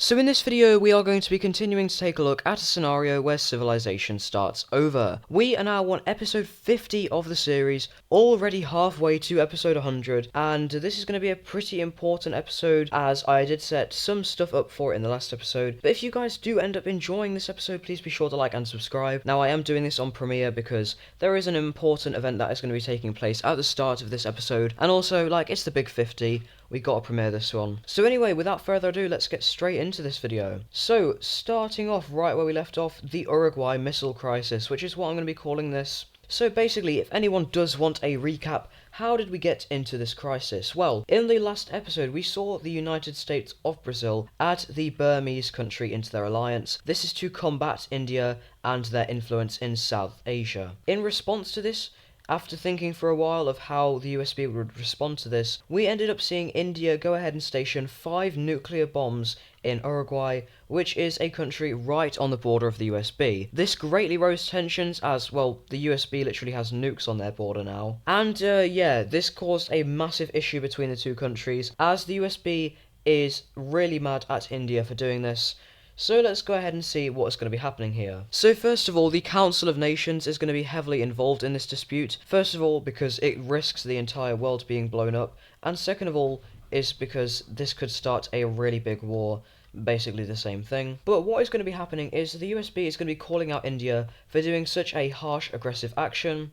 So in this video, we are going to be continuing to take a look at a scenario where civilization starts over. We are now on episode 50 of the series, already halfway to episode 100, and this is going to be a pretty important episode as I did set some stuff up for it in the last episode. But if you guys do end up enjoying this episode, please be sure to like and subscribe. Now I am doing this on Premiere because there is an important event that is going to be taking place at the start of this episode, and also, like, it's the big 50. We gotta premiere this one. So anyway, without further ado, let's get straight into this video. So, starting off right where we left off, the Uruguay Missile Crisis, which is what I'm going to be calling this. So basically, if anyone does want a recap, how did we get into this crisis? Well, in the last episode, we saw the United States of Brazil add the Burmese country into their alliance. This is to combat India and their influence in South Asia. In response to this, after thinking for a while of how the USB would respond to this, we ended up seeing India go ahead and station 5 nuclear bombs in Uruguay, which is a country right on the border of the USB. This greatly rose tensions as, well, the USB literally has nukes on their border now. And yeah, this caused a massive issue between the two countries, as the USB is really mad at India for doing this. So let's go ahead and see what is going to be happening here. So first of all, the Council of Nations is going to be heavily involved in this dispute. First of all, because it risks the entire world being blown up. And second of all, is because this could start a really big war. Basically the same thing. But what is going to be happening is the USB is going to be calling out India for doing such a harsh, aggressive action.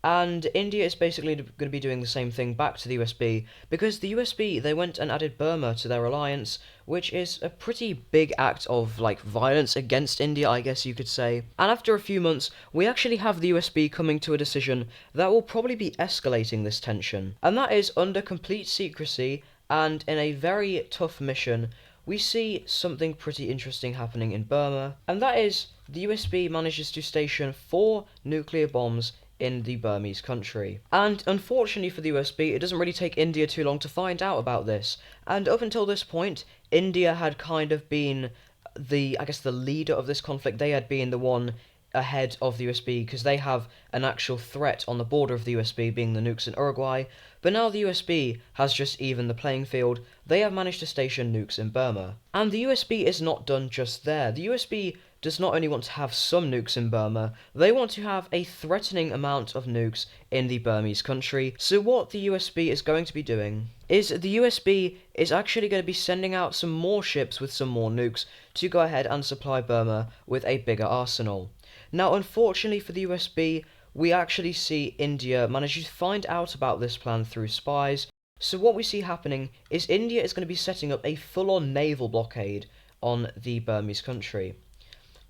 And India is basically going to be doing the same thing back to the USB, because the USB, they went and added Burma to their alliance, which is a pretty big act of, like, violence against India, I guess you could say. And after a few months, we actually have the USB coming to a decision that will probably be escalating this tension. And that is under complete secrecy, and in a very tough mission, we see something pretty interesting happening in Burma, and that is the USB manages to station 4 nuclear bombs in the Burmese country. And unfortunately for the USB, it doesn't really take India too long to find out about this. And up until this point, India had kind of been the leader of this conflict. They had been the one ahead of the USB because they have an actual threat on the border of the USB, being the nukes in Uruguay. But now the USB has just evened the playing field. They have managed to station nukes in Burma. And the USB is not done just there. The USB does not only want to have some nukes in Burma, they want to have a threatening amount of nukes in the Burmese country. So what the USB is going to be doing is the USB is actually going to be sending out some more ships with some more nukes to go ahead and supply Burma with a bigger arsenal. Now, unfortunately for the USB, we actually see India manage to find out about this plan through spies. So what we see happening is India is going to be setting up a full-on naval blockade on the Burmese country.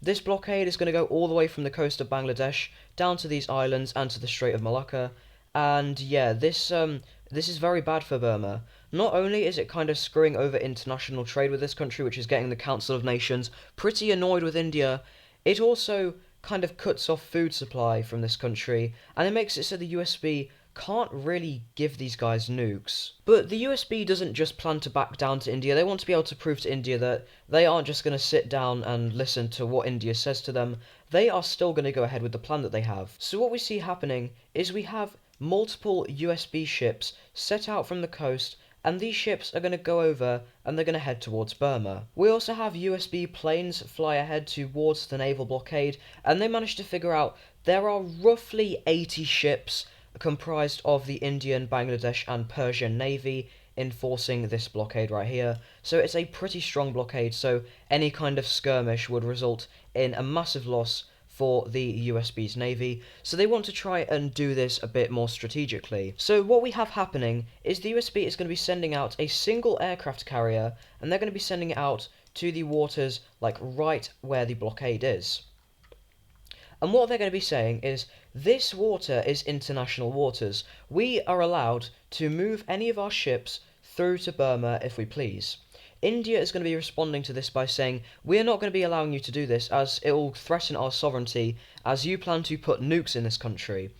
This blockade is going to go all the way from the coast of Bangladesh down to these islands and to the Strait of Malacca. And yeah, this is very bad for Burma. Not only is it kind of screwing over international trade with this country, which is getting the Council of Nations pretty annoyed with India, it also kind of cuts off food supply from this country, and it makes it so the USB can't really give these guys nukes. But the USB doesn't just plan to back down to India. They want to be able to prove to India that they aren't just going to sit down and listen to what India says to them. They are still going to go ahead with the plan that they have. So what we see happening is we have multiple USB ships set out from the coast, and these ships are going to go over and they're going to head towards Burma. We also have USB planes fly ahead towards the naval blockade, and they manage to figure out there are roughly 80 ships comprised of the Indian, Bangladesh and Persian Navy enforcing this blockade right here. So it's a pretty strong blockade, so any kind of skirmish would result in a massive loss for the USB's navy, so they want to try and do this a bit more strategically. So what we have happening is the USB is going to be sending out a single aircraft carrier, and they're going to be sending it out to the waters, like right where the blockade is. And what they're going to be saying is, this water is international waters. We are allowed to move any of our ships through to Burma if we please. India is going to be responding to this by saying, we are not going to be allowing you to do this as it will threaten our sovereignty as you plan to put nukes in this country.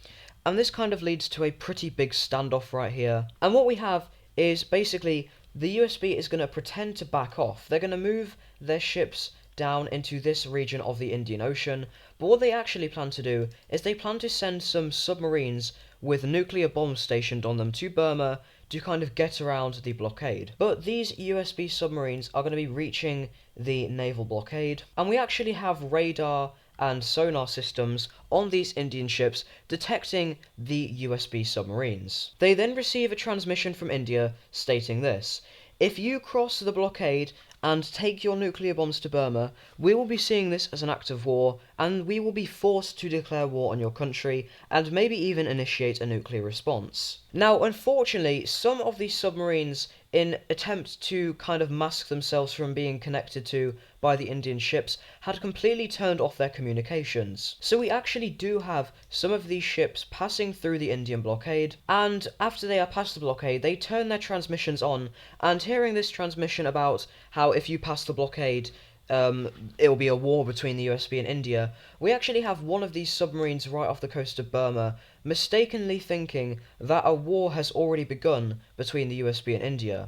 And this kind of leads to a pretty big standoff right here. And what we have is basically the USB is going to pretend to back off. They're going to move their ships down into this region of the Indian Ocean, but what they actually plan to do is they plan to send some submarines with nuclear bombs stationed on them to Burma to kind of get around the blockade. But these USB submarines are going to be reaching the naval blockade, and we actually have radar and sonar systems on these Indian ships detecting the USB submarines. They then receive a transmission from India stating this: if you cross the blockade and take your nuclear bombs to Burma, we will be seeing this as an act of war, and we will be forced to declare war on your country, and maybe even initiate a nuclear response. Now, unfortunately, some of these submarines, in attempt to kind of mask themselves from being connected to by the Indian ships, had completely turned off their communications. So we actually do have some of these ships passing through the Indian blockade, and after they are past the blockade, they turn their transmissions on, and hearing this transmission about how if you pass the blockade, it will be a war between the USB and India, we actually have one of these submarines right off the coast of Burma mistakenly thinking that a war has already begun between the USB and India.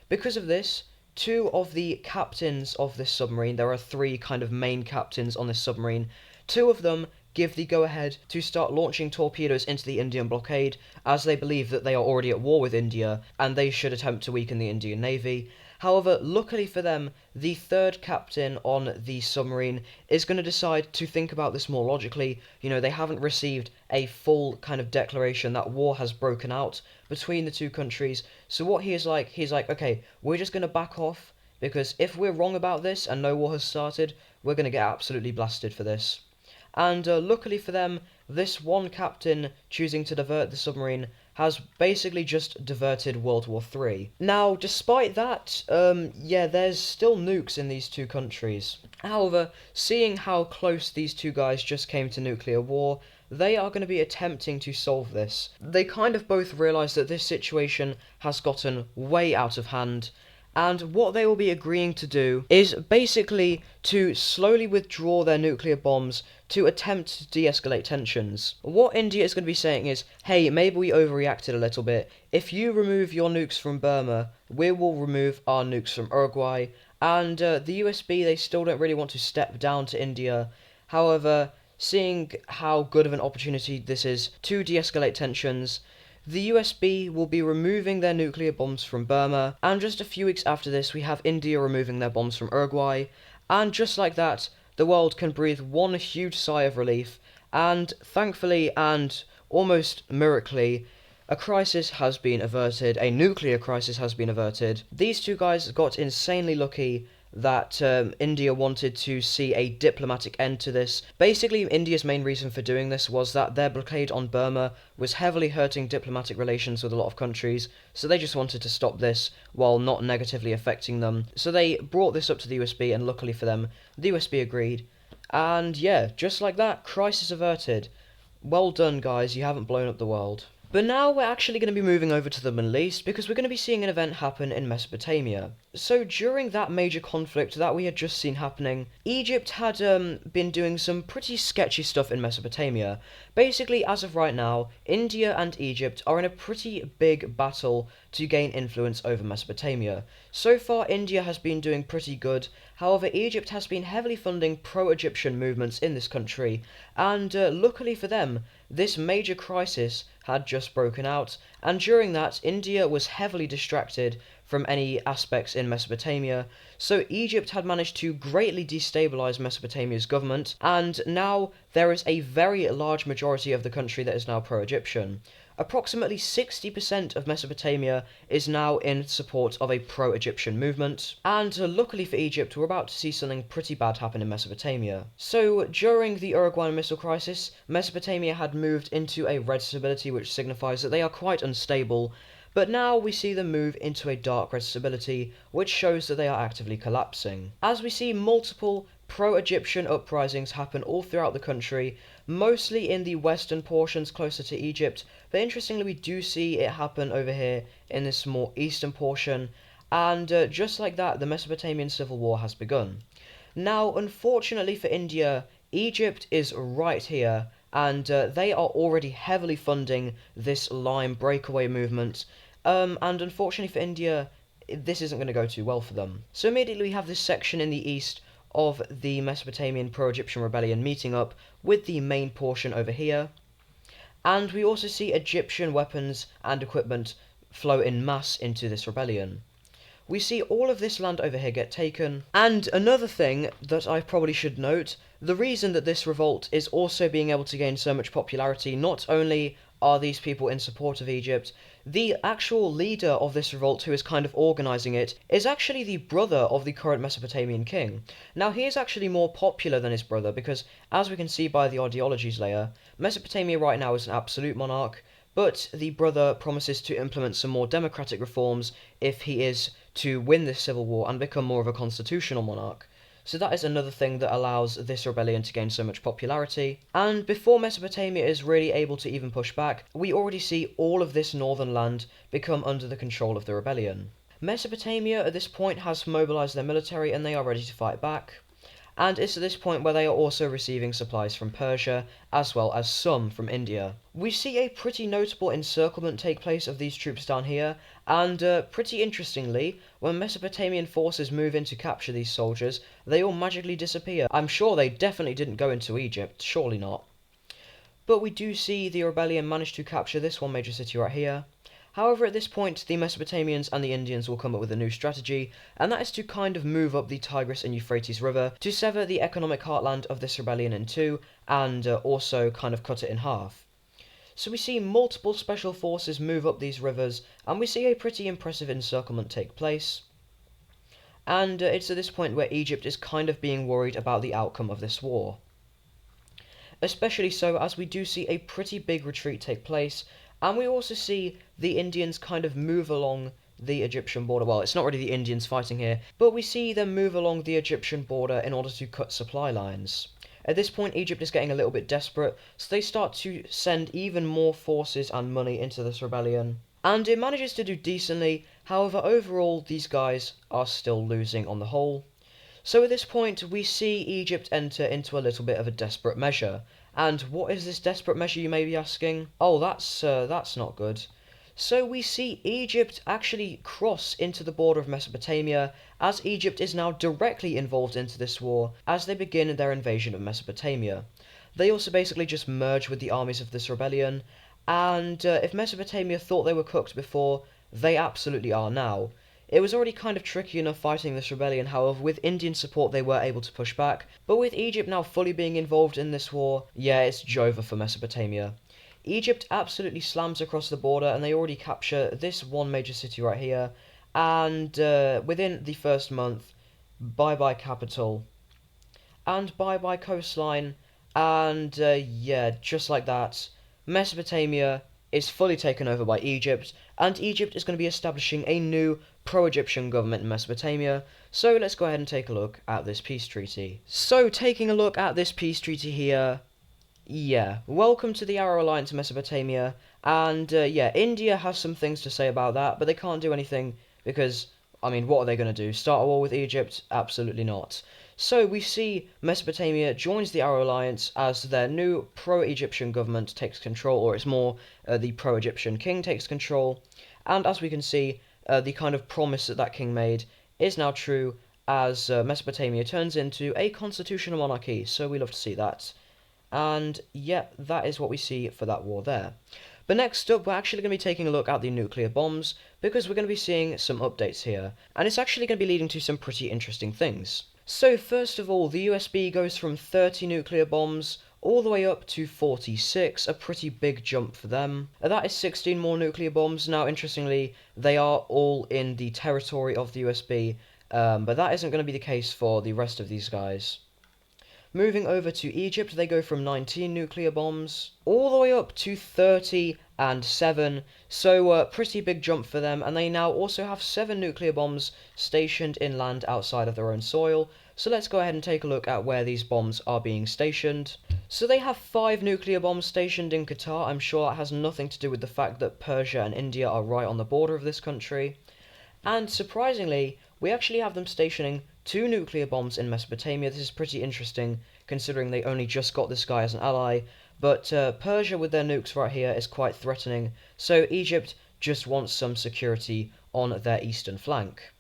Because of this, two of the captains of this submarine, there are three kind of main captains on this submarine, two of them give the go-ahead to start launching torpedoes into the Indian blockade, as they believe that they are already at war with India, and they should attempt to weaken the Indian Navy. However, luckily for them, the third captain on the submarine is going to decide to think about this more logically. You know, they haven't received a full kind of declaration that war has broken out between the two countries. So what he's like, okay, we're just going to back off, because if we're wrong about this and no war has started, we're going to get absolutely blasted for this. And luckily for them, this one captain choosing to divert the submarine has basically just diverted World War III. Now, despite that, yeah, there's still nukes in these two countries. However, seeing how close these two guys just came to nuclear war, they are going to be attempting to solve this. They kind of both realise that this situation has gotten way out of hand, and what they will be agreeing to do is basically to slowly withdraw their nuclear bombs to attempt to de-escalate tensions. What India is going to be saying is, hey, maybe we overreacted a little bit. If you remove your nukes from Burma, we will remove our nukes from Uruguay. And the USB, they still don't really want to step down to India. However, seeing how good of an opportunity this is to de-escalate tensions, the USB will be removing their nuclear bombs from Burma, and just a few weeks after this we have India removing their bombs from Uruguay, and just like that, the world can breathe one huge sigh of relief, and thankfully and almost miraculously, a crisis has been averted, a nuclear crisis has been averted. These two guys got insanely lucky that India wanted to see a diplomatic end to this. Basically, India's main reason for doing this was that their blockade on Burma was heavily hurting diplomatic relations with a lot of countries, so they just wanted to stop this while not negatively affecting them. So they brought this up to the USB, and luckily for them, the USB agreed. And yeah, just like that, crisis averted. Well done, guys, you haven't blown up the world. But now we're actually going to be moving over to the Middle East, because we're going to be seeing an event happen in Mesopotamia. So during that major conflict that we had just seen happening, Egypt had been doing some pretty sketchy stuff in Mesopotamia. Basically, as of right now, India and Egypt are in a pretty big battle to gain influence over Mesopotamia. So far, India has been doing pretty good. However, Egypt has been heavily funding pro-Egyptian movements in this country, and luckily for them, this major crisis had just broken out, and during that, India was heavily distracted from any aspects in Mesopotamia, so Egypt had managed to greatly destabilize Mesopotamia's government, and now there is a very large majority of the country that is now pro-Egyptian. Approximately 60% of Mesopotamia is now in support of a pro-Egyptian movement, and luckily for Egypt, we're about to see something pretty bad happen in Mesopotamia. So, during the Uruguayan Missile Crisis, Mesopotamia had moved into a red stability, which signifies that they are quite unstable, but now we see them move into a dark red stability, which shows that they are actively collapsing. As we see multiple pro-Egyptian uprisings happen all throughout the country, mostly in the western portions closer to Egypt, but interestingly we do see it happen over here in this more eastern portion, and just like that, the Mesopotamian civil war has begun. Now, unfortunately for India, Egypt is right here, and they are already heavily funding this Lime breakaway movement, and unfortunately for India, this isn't going to go too well for them. So immediately we have this section in the east of the Mesopotamian pro-Egyptian rebellion meeting up with the main portion over here, and we also see Egyptian weapons and equipment flow in mass into this rebellion. We see all of this land over here get taken. And another thing that I probably should note, the reason that this revolt is also being able to gain so much popularity, not only are these people in support of Egypt, the actual leader of this revolt who is kind of organising it is actually the brother of the current Mesopotamian king. Now he is actually more popular than his brother because, as we can see by the ideologies layer, Mesopotamia right now is an absolute monarch, but the brother promises to implement some more democratic reforms if he is to win this civil war and become more of a constitutional monarch. So that is another thing that allows this rebellion to gain so much popularity. And before Mesopotamia is really able to even push back, we already see all of this northern land become under the control of the rebellion. Mesopotamia at this point has mobilized their military and they are ready to fight back. And it's at this point where they are also receiving supplies from Persia, as well as some from India. We see a pretty notable encirclement take place of these troops down here, and pretty interestingly, when Mesopotamian forces move in to capture these soldiers, they all magically disappear. I'm sure they definitely didn't go into Egypt, surely not. But we do see the rebellion manage to capture this one major city right here. However, at this point, the Mesopotamians and the Indians will come up with a new strategy, and that is to kind of move up the Tigris and Euphrates River to sever the economic heartland of this rebellion in two, and also kind of cut it in half. So we see multiple special forces move up these rivers, and we see a pretty impressive encirclement take place. And it's at this point where Egypt is kind of being worried about the outcome of this war. Especially so as we do see a pretty big retreat take place, and we also see the Indians kind of move along the Egyptian border. Well, it's not really the Indians fighting here, but we see them move along the Egyptian border in order to cut supply lines. At this point, Egypt is getting a little bit desperate, so they start to send even more forces and money into this rebellion. And it manages to do decently, however, overall, these guys are still losing on the whole. So at this point, we see Egypt enter into a little bit of a desperate measure. And what is this desperate measure, you may be asking? Oh, that's not good. So we see Egypt actually cross into the border of Mesopotamia, as Egypt is now directly involved into this war as they begin their invasion of Mesopotamia. They also basically just merge with the armies of this rebellion, and if Mesopotamia thought they were cooked before, they absolutely are now. It was already kind of tricky enough fighting this rebellion, however, with Indian support they were able to push back, but with Egypt now fully being involved in this war, yeah, it's Jova for Mesopotamia. Egypt absolutely slams across the border, and they already capture this one major city right here, and within the first month, bye-bye capital, and bye-bye coastline, and yeah, just like that, Mesopotamia is fully taken over by Egypt, and Egypt is going to be establishing a new pro-Egyptian government in Mesopotamia. So let's go ahead and take a look at this peace treaty. So taking a look at this peace treaty here, yeah, welcome to the Arrow Alliance in Mesopotamia, and yeah, India has some things to say about that, but they can't do anything because, I mean, what are they going to do? Start a war with Egypt? Absolutely not. So we see Mesopotamia joins the Arrow Alliance as their new pro-Egyptian government takes control, or it's more the pro-Egyptian king takes control. And as we can see, the kind of promise that king made is now true as Mesopotamia turns into a constitutional monarchy. So we love to see that. And yeah, that is what we see for that war there. But next up, we're actually going to be taking a look at the nuclear bombs, because we're going to be seeing some updates here, and it's actually going to be leading to some pretty interesting things. So first of all, the USB goes from 30 nuclear bombs all the way up to 46, a pretty big jump for them. That is 16 more nuclear bombs. Now, interestingly, they are all in the territory of the USB, but that isn't going to be the case for the rest of these guys. Moving over to Egypt, they go from 19 nuclear bombs all the way up to 30 and 7, so pretty big jump for them, and they now also have 7 nuclear bombs stationed inland outside of their own soil. So let's go ahead and take a look at where these bombs are being stationed. So they have 5 nuclear bombs stationed in Qatar. I'm sure that has nothing to do with the fact that Persia and India are right on the border of this country. And surprisingly, we actually have them stationing 2 nuclear bombs in Mesopotamia. This is pretty interesting, considering they only just got this guy as an ally. But Persia with their nukes right here is quite threatening, so Egypt just wants some security on their eastern flank.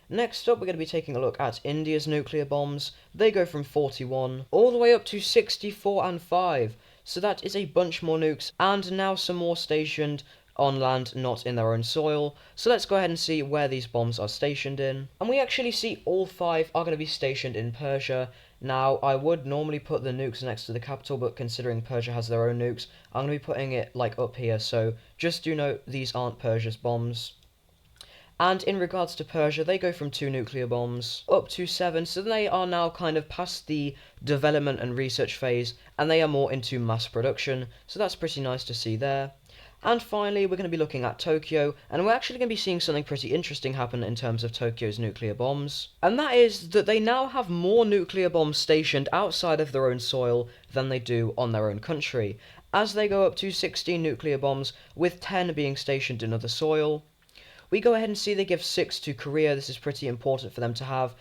Next up, we're going to be taking a look at India's nuclear bombs. They go from 41 all the way up to 64 and 5. So that is a bunch more nukes, and now some more stationed on land, not in their own soil. So let's go ahead and see where these bombs are stationed in. And we actually see all 5 are going to be stationed in Persia. Now, I would normally put the nukes next to the capital, but considering Persia has their own nukes, I'm going to be putting it like up here. So just do note these aren't Persia's bombs. And in regards to Persia, they go from 2 nuclear bombs up to 7, so they are now kind of past the development and research phase, and they are more into mass production, so that's pretty nice to see there. And finally, we're going to be looking at Tokyo, and we're actually going to be seeing something pretty interesting happen in terms of Tokyo's nuclear bombs. And that is that they now have more nuclear bombs stationed outside of their own soil than they do on their own country, as they go up to 16 nuclear bombs, with 10 being stationed in other soil. We go ahead and see they give 6 to Korea. This is pretty important for them to have.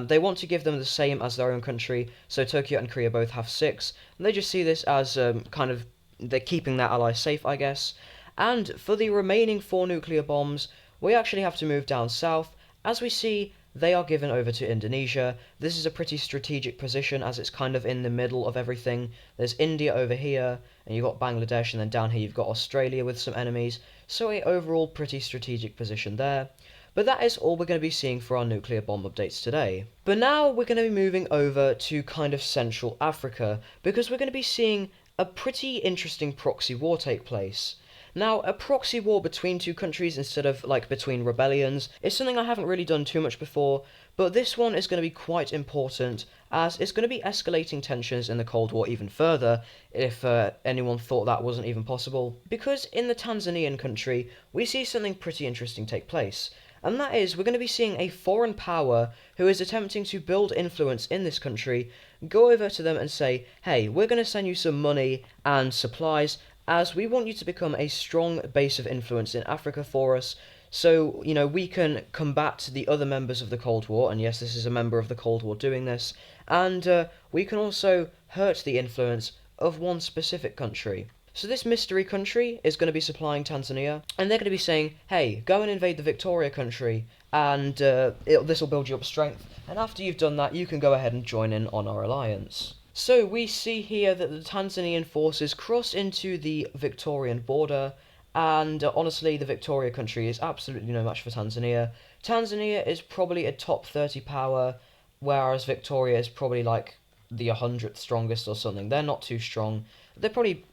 They want to give them the same as their own country, so Tokyo and Korea both have 6. And they just see this as kind of they're keeping their allies safe, I guess. And for the remaining 4 nuclear bombs, we actually have to move down south. As we see, they are given over to Indonesia. This is a pretty strategic position as it's kind of in the middle of everything. There's India over here, and you've got Bangladesh, and then down here you've got Australia with some enemies. So a overall pretty strategic position there. But that is all we're going to be seeing for our nuclear bomb updates today. But now we're going to be moving over to kind of Central Africa, because we're going to be seeing a pretty interesting proxy war take place. Now, a proxy war between 2 countries instead of, like, between rebellions is something I haven't really done too much before, but this one is going to be quite important, as it's going to be escalating tensions in the Cold War even further, if anyone thought that wasn't even possible. Because in the Tanzanian country, we see something pretty interesting take place, and that is we're going to be seeing a foreign power who is attempting to build influence in this country go over to them and say, hey, we're going to send you some money and supplies, as we want you to become a strong base of influence in Africa for us, so, you know, we can combat the other members of the Cold War, and yes, this is a member of the Cold War doing this, and we can also hurt the influence of one specific country. So this mystery country is going to be supplying Tanzania, and they're going to be saying, hey, go and invade the Victoria country, and this will build you up strength, and after you've done that, you can go ahead and join in on our alliance. So we see here that the Tanzanian forces cross into the Victorian border, and honestly, the Victoria country is absolutely no match for Tanzania. Tanzania is probably a top 30 power, whereas Victoria is probably like the 100th strongest or something. They're not too strong. They're probably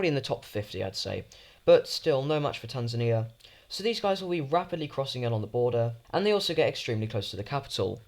in the top 50, I'd say. But still, no match for Tanzania. So these guys will be rapidly crossing in on the border, and they also get extremely close to the capital.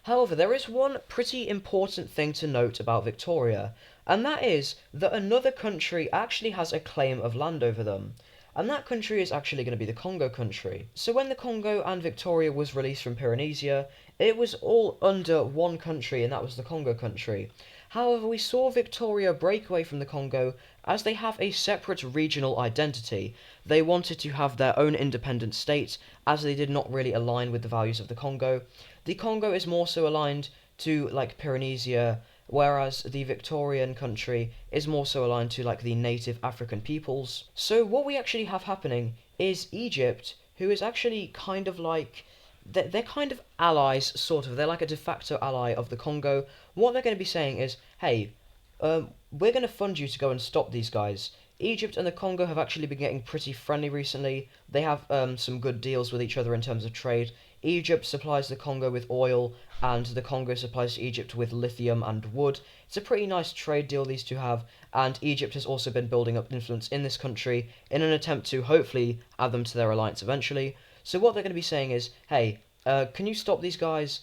However, there is one pretty important thing to note about Victoria, and that is that another country actually has a claim of land over them. And that country is actually going to be the Congo country. So when the Congo and Victoria was released from Pyrenesia, it was all under one country, and that was the Congo country. However, we saw Victoria break away from the Congo as they have a separate regional identity. They wanted to have their own independent state, as they did not really align with the values of the Congo. The Congo is more so aligned to, like, Pyrenesia, whereas the Victorian country is more so aligned to, like, the native African peoples. So what we actually have happening is Egypt, who is actually kind of like... They're kind of allies, sort of. They're like a de facto ally of the Congo. What they're going to be saying is, hey, we're going to fund you to go and stop these guys. Egypt and the Congo have actually been getting pretty friendly recently. They have some good deals with each other in terms of trade. Egypt supplies the Congo with oil, and the Congo supplies Egypt with lithium and wood. It's a pretty nice trade deal these two have, and Egypt has also been building up influence in this country in an attempt to hopefully add them to their alliance eventually. So what they're going to be saying is, hey, can you stop these guys?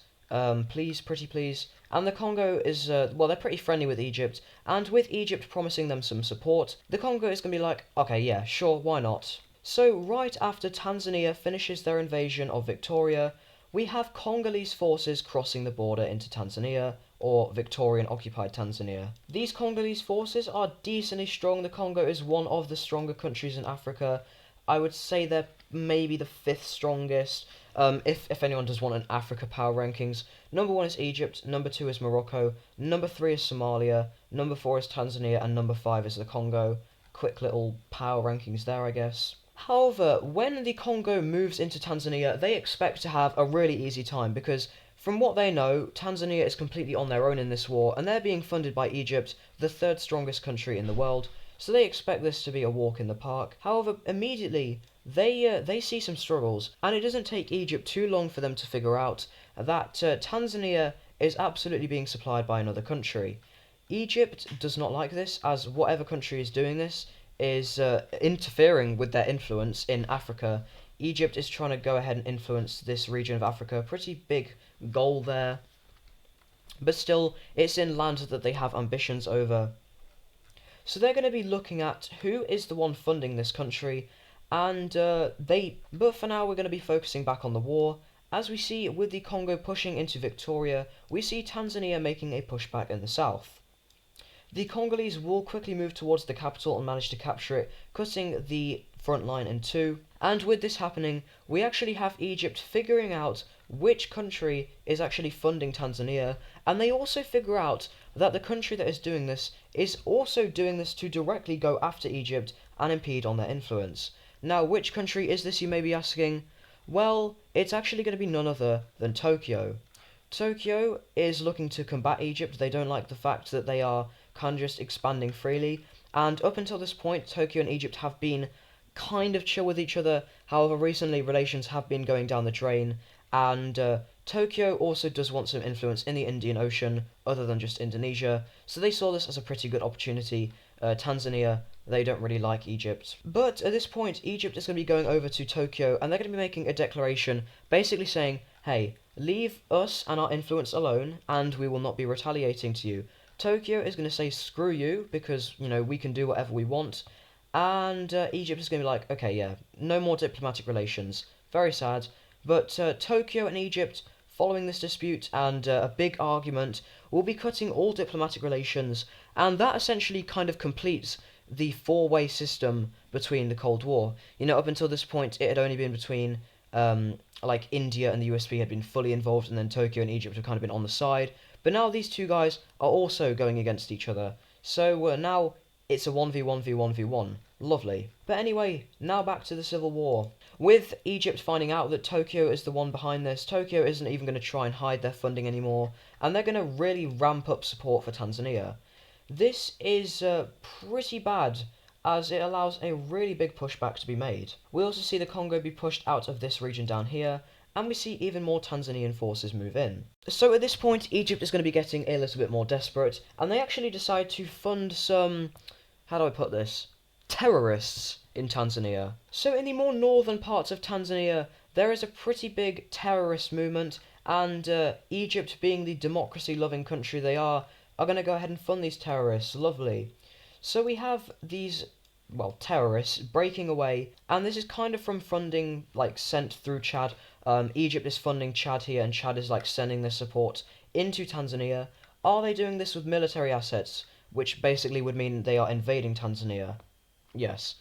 Please, pretty please. And the Congo is, well, they're pretty friendly with Egypt, and with Egypt promising them some support, the Congo is going to be like, okay, yeah, sure, why not? So right after Tanzania finishes their invasion of Victoria, we have Congolese forces crossing the border into Tanzania, or Victorian-occupied Tanzania. These Congolese forces are decently strong. The Congo is one of the stronger countries in Africa. I would say they're maybe the 5th strongest, if anyone does want an Africa power rankings. Number 1 is Egypt, number 2 is Morocco, number 3 is Somalia, number 4 is Tanzania, and number 5 is the Congo. Quick little power rankings there, I guess. However, when the Congo moves into Tanzania, they expect to have a really easy time, because from what they know, Tanzania is completely on their own in this war, and they're being funded by Egypt, the 3rd strongest country in the world, so they expect this to be a walk in the park. However, immediately, they see some struggles, and it doesn't take Egypt too long for them to figure out that Tanzania is absolutely being supplied by another country. Egypt does not like this, as whatever country is doing this is interfering with their influence in Africa. Egypt is trying to go ahead and influence this region of Africa, pretty big goal there, but still, it's in land that they have ambitions over. So they're going to be looking at who is the one funding this country, and but for now we're going to be focusing back on the war. As we see with the Congo pushing into Victoria, we see Tanzania making a pushback in the south. The Congolese will quickly move towards the capital and manage to capture it, cutting the front line in two. And with this happening, we actually have Egypt figuring out which country is actually funding Tanzania, and they also figure out that the country that is doing this is also doing this to directly go after Egypt and impede on their influence. Now, which country is this, you may be asking? Well, it's actually going to be none other than Tokyo. Tokyo is looking to combat Egypt. They don't like the fact that they are kind of just expanding freely, and up until this point, Tokyo and Egypt have been kind of chill with each other. However, recently relations have been going down the drain, and Tokyo also does want some influence in the Indian Ocean other than just Indonesia, so they saw this as a pretty good opportunity. Tanzania, they don't really like Egypt. But at this point, Egypt is going to be going over to Tokyo, and they're going to be making a declaration basically saying, hey, leave us and our influence alone, and we will not be retaliating to you. Tokyo is going to say screw you, because, we can do whatever we want, and Egypt is going to be like, okay, yeah, no more diplomatic relations. Very sad. But Tokyo and Egypt, following this dispute and a big argument, will be cutting all diplomatic relations, and that essentially kind of completes the four-way system between the Cold War. Up until this point, it had only been between, India and the USB had been fully involved, and then Tokyo and Egypt have kind of been on the side. But now these two guys are also going against each other. So now it's a 1v1v1v1. Lovely. But anyway, now back to the Civil War. With Egypt finding out that Tokyo is the one behind this, Tokyo isn't even going to try and hide their funding anymore, and they're going to really ramp up support for Tanzania. This is pretty bad, as it allows a really big pushback to be made. We also see the Congo be pushed out of this region down here, and we see even more Tanzanian forces move in. So at this point, Egypt is going to be getting a little bit more desperate, and they actually decide to fund some, how do I put this, terrorists in Tanzania. So in the more northern parts of Tanzania, there is a pretty big terrorist movement, and Egypt, being the democracy-loving country they are going to go ahead and fund these terrorists. Lovely. So we have these, terrorists breaking away, and this is kind of from funding, sent through Chad. Egypt is funding Chad here, and Chad is, sending their support into Tanzania. Are they doing this with military assets, which basically would mean they are invading Tanzania? Yes.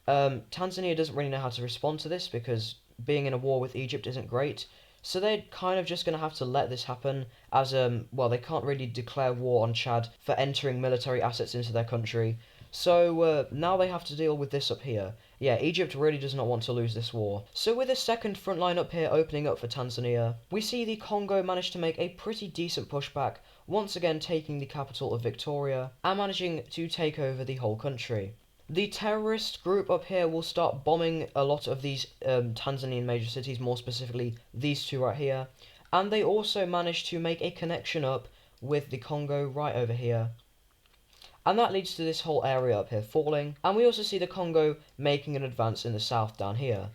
Tanzania doesn't really know how to respond to this, because being in a war with Egypt isn't great. So they're kind of just going to have to let this happen, as, they can't really declare war on Chad for entering military assets into their country. So now they have to deal with this up here. Yeah, Egypt really does not want to lose this war. So with a second front line up here opening up for Tanzania, we see the Congo manage to make a pretty decent pushback, once again taking the capital of Victoria, and managing to take over the whole country. The terrorist group up here will start bombing a lot of these Tanzanian major cities, more specifically these two right here, and they also manage to make a connection up with the Congo right over here. And that leads to this whole area up here falling, and we also see the Congo making an advance in the south down here.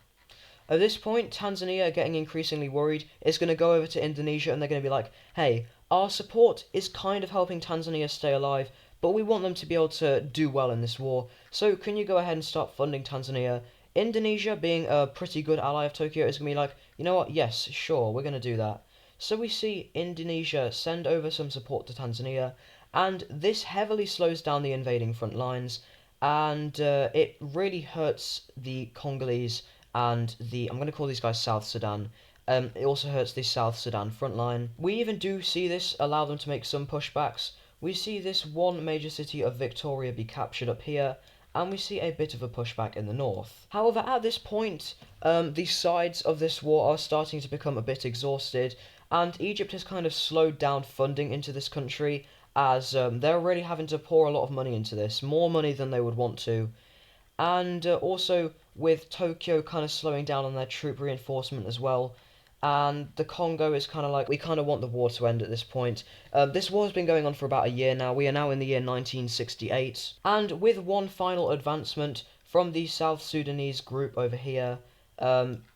At this point, Tanzania, getting increasingly worried, is going to go over to Indonesia, and they're going to be like, hey, our support is kind of helping Tanzania stay alive, but we want them to be able to do well in this war, so can you go ahead and start funding Tanzania? Indonesia, being a pretty good ally of Tokyo, is going to be like, you know what, yes, sure, we're going to do that. So we see Indonesia send over some support to Tanzania, and this heavily slows down the invading front lines, and it really hurts the Congolese and I'm going to call these guys South Sudan. It also hurts the South Sudan front line. We even do see this allow them to make some pushbacks. We see this one major city of Victoria be captured up here, and we see a bit of a pushback in the north. However, at this point, the sides of this war are starting to become a bit exhausted, and Egypt has kind of slowed down funding into this country, as they're really having to pour a lot of money into this, more money than they would want to. And also, with Tokyo kind of slowing down on their troop reinforcement as well. And the Congo is kind of like, we kind of want the war to end at this point. This war has been going on for about a year now. We are now in the year 1968. And with one final advancement from the South Sudanese group over here,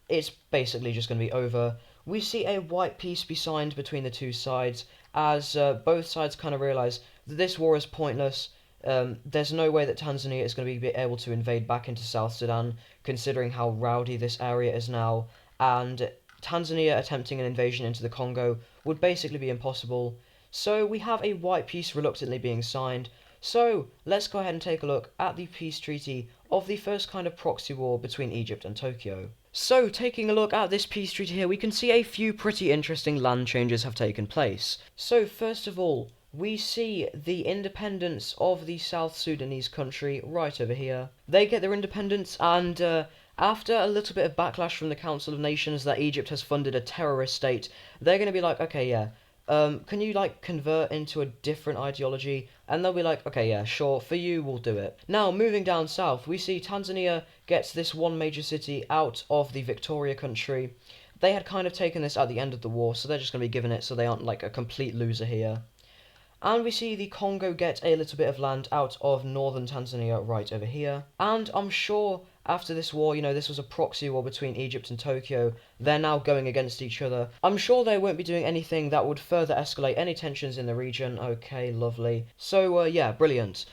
it's basically just going to be over. We see a white peace be signed between the two sides, as both sides kind of realise that this war is pointless. There's no way that Tanzania is going to be able to invade back into South Sudan, considering how rowdy this area is now, and Tanzania attempting an invasion into the Congo would basically be impossible. So we have a white peace reluctantly being signed. So let's go ahead and take a look at the peace treaty of the first kind of proxy war between Egypt and Tokyo. So, taking a look at this peace treaty here, we can see a few pretty interesting land changes have taken place. So, first of all, we see the independence of the South Sudanese country right over here. They get their independence, and after a little bit of backlash from the Council of Nations that Egypt has funded a terrorist state, they're going to be like, okay, yeah, can you like convert into a different ideology? And they'll be like, okay, yeah, sure, for you, we'll do it. Now, moving down south, we see Tanzania gets this one major city out of the Victoria country. They had kind of taken this at the end of the war, so they're just going to be given it so they aren't like a complete loser here. And we see the Congo get a little bit of land out of northern Tanzania right over here. And I'm sure after this war, this was a proxy war between Egypt and Tokyo. They're now going against each other. I'm sure they won't be doing anything that would further escalate any tensions in the region. Okay, lovely. So, yeah, brilliant.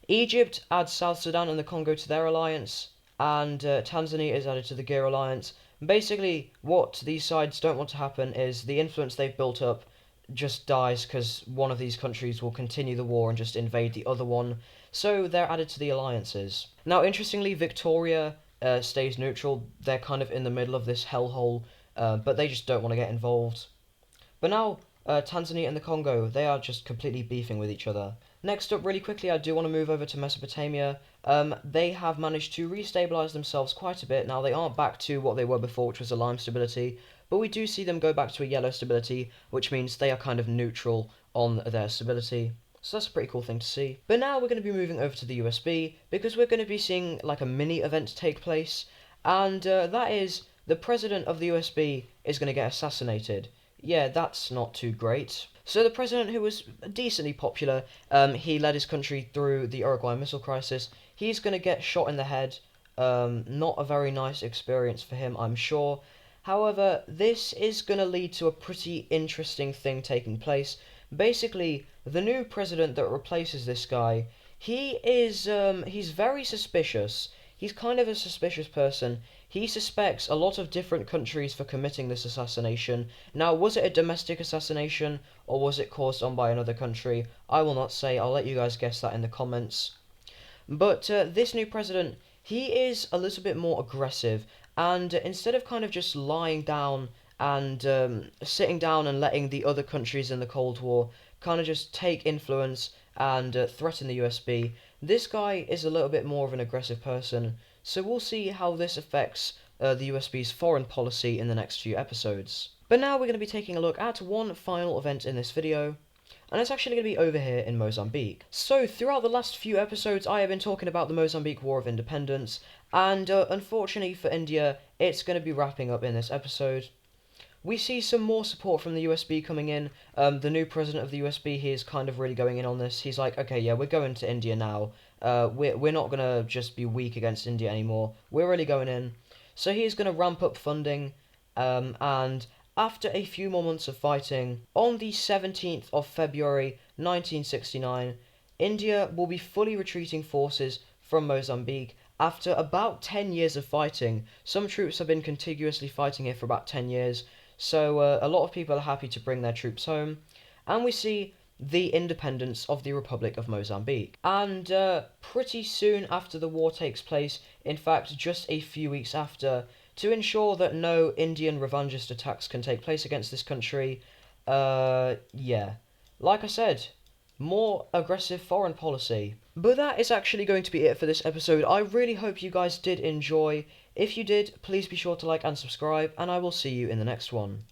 Egypt adds South Sudan and the Congo to their alliance, and Tanzania is added to the GEAR alliance. Basically, what these sides don't want to happen is the influence they've built up just dies because one of these countries will continue the war and just invade the other one. So they're added to the alliances. Now, interestingly, Victoria stays neutral. They're kind of in the middle of this hellhole, but they just don't want to get involved. But now, Tanzania and the Congo, they are just completely beefing with each other. Next up, really quickly, I do want to move over to Mesopotamia. They have managed to restabilize themselves quite a bit. Now, they aren't back to what they were before, which was a lime stability, but we do see them go back to a yellow stability, which means they are kind of neutral on their stability. So that's a pretty cool thing to see. But now we're going to be moving over to the USB, because we're going to be seeing like a mini event take place, and that is the president of the USB is going to get assassinated. Yeah, that's not too great. So the president, who was decently popular, he led his country through the Uruguay Missile Crisis. He's going to get shot in the head. Not a very nice experience for him, I'm sure. However, this is going to lead to a pretty interesting thing taking place. Basically, the new president that replaces this guy, he's very suspicious. He's kind of a suspicious person. He suspects a lot of different countries for committing this assassination. Now, was it a domestic assassination, or was it caused on by another country? I will not say. I'll let you guys guess that in the comments. But this new president, he is a little bit more aggressive, and instead of kind of just lying down and sitting down and letting the other countries in the Cold War kind of just take influence and threaten the USB, this guy is a little bit more of an aggressive person. So we'll see how this affects the USB's foreign policy in the next few episodes. But now we're going to be taking a look at one final event in this video, and it's actually going to be over here in Mozambique. So throughout the last few episodes, I have been talking about the Mozambique War of Independence, and unfortunately for India, it's going to be wrapping up in this episode. We see some more support from the USB coming in. The new president of the USB, he is kind of really going in on this. He's like, okay, yeah, we're going to India now. We're not going to just be weak against India anymore. We're really going in. So he's going to ramp up funding, and after a few more months of fighting, on the 17th of February 1969, India will be fully retreating forces from Mozambique after about 10 years of fighting. Some troops have been contiguously fighting here for about 10 years, so a lot of people are happy to bring their troops home. And we see the independence of the Republic of Mozambique. And pretty soon after the war takes place, in fact just a few weeks after, to ensure that no Indian revanchist attacks can take place against this country, yeah, like I said, more aggressive foreign policy. But that is actually going to be it for this episode. I really hope you guys did enjoy. If you did, please be sure to like and subscribe, and I will see you in the next one.